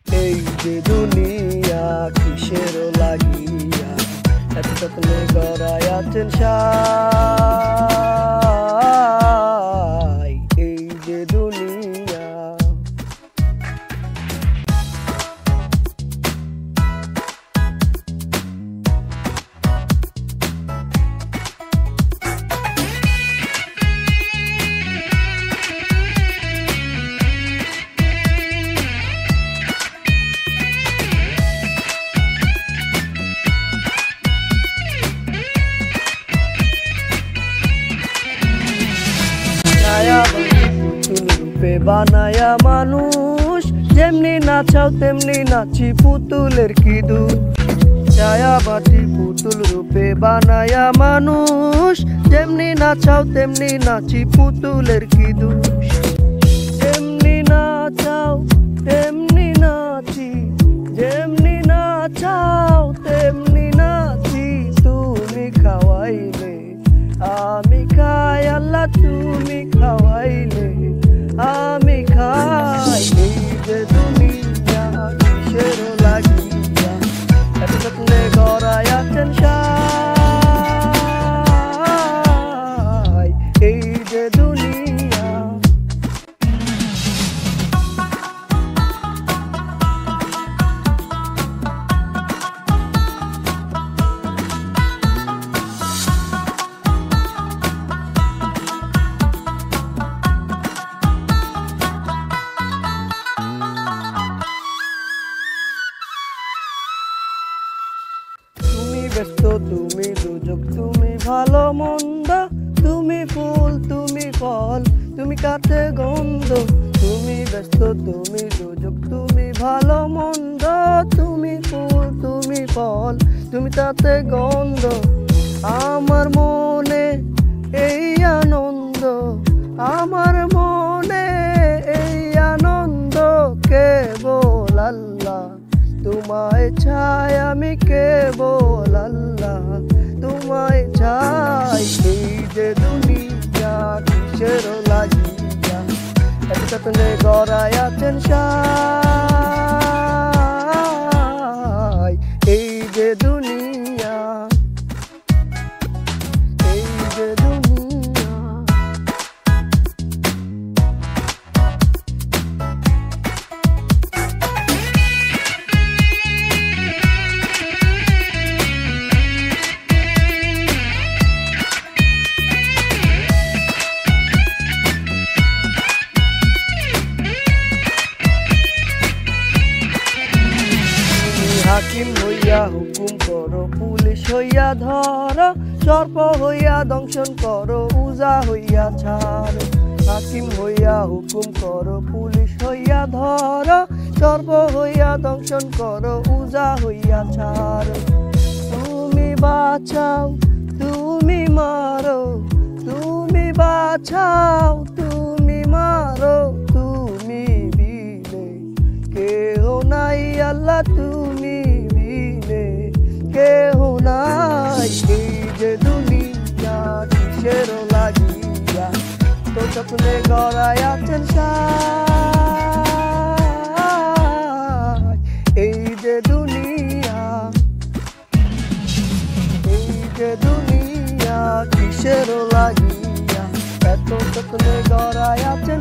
এই যে দুনিয়া কিসের লাগিয়া এত স্বপ্নে গড়ায় আছেন সাই। এই যে দুনিয়া পুতুল রূপে বানায়া মানুষ, যেমনি নাচাও তেমনি নাচি পুতুলের কি দোষ। ছায়াবাটি পুতুল রূপে বানায়া মানুষ, যেমনি নাচাও তেমনি নাচি পুতুলের কি দোষ। যেমনি নাচাও তেমনি নাচি, যেমনি নাচাও তেমনি নাচি। তুমি খাওয়াইলে আমি খাই, আল্লাহ তুমি খাওয়াইলে আমি খাই। এই যে দুনিয়া কিসের লাগিয়া এত স্বপ্নে গড়ায় আছেন সাই। এই যে দুনিয়া ব্যস্ত তুমি দুজক, তুমি ভালো মন্দ, তুমি ফুল তুমি ফল, তুমি কাছে গন্ধ। তুমি ব্যস্ত তুমি দুজক, তুমি ভালো মন্দ, তুমি ফুল তুমি ফল, তুমি তাতে গন্ধ। আমার মনে এই আনন্দ, আমার মনে এই আনন্দ, কেবল আল্লাহ তোমায় চাই, আমি কেবল আল্লাহ তোমায় চাই। এই যে দুনিয়া কিসের লাগিয়া এত স্বপ্নে গড়ায় আছেন সাই। এই যে দুনিয়া, এই যে দুনিয়া হাকিম হইয়া হুকুম করো, পুলিশ হইয়া ধরো, সর্প হইয়া দংশন করো, উজা হইয়া ছাড়ো। হাকিম হইয়া হুকুম করো, পুলিশ হইয়া ধরো, সর্প হইয়া দংশন করো, উজা হইয়া ছাড়ো। তুমি বাঁচাও তুমি মারো, তুমি বাঁচাও তুমি মারো, তুমি বিনে কেহ নাই আল্লাহ তুমি বিনে কেহ নাই। এই যে দুনিয়া কিসের লাগিয়া তো স্বপ্নে গড়ায় আছেন সাই। এই যে দুনিয়া, এই যে দুনিয়া কিসের লাগিয়া এত স্বপ্নে গড়ায় আছেন।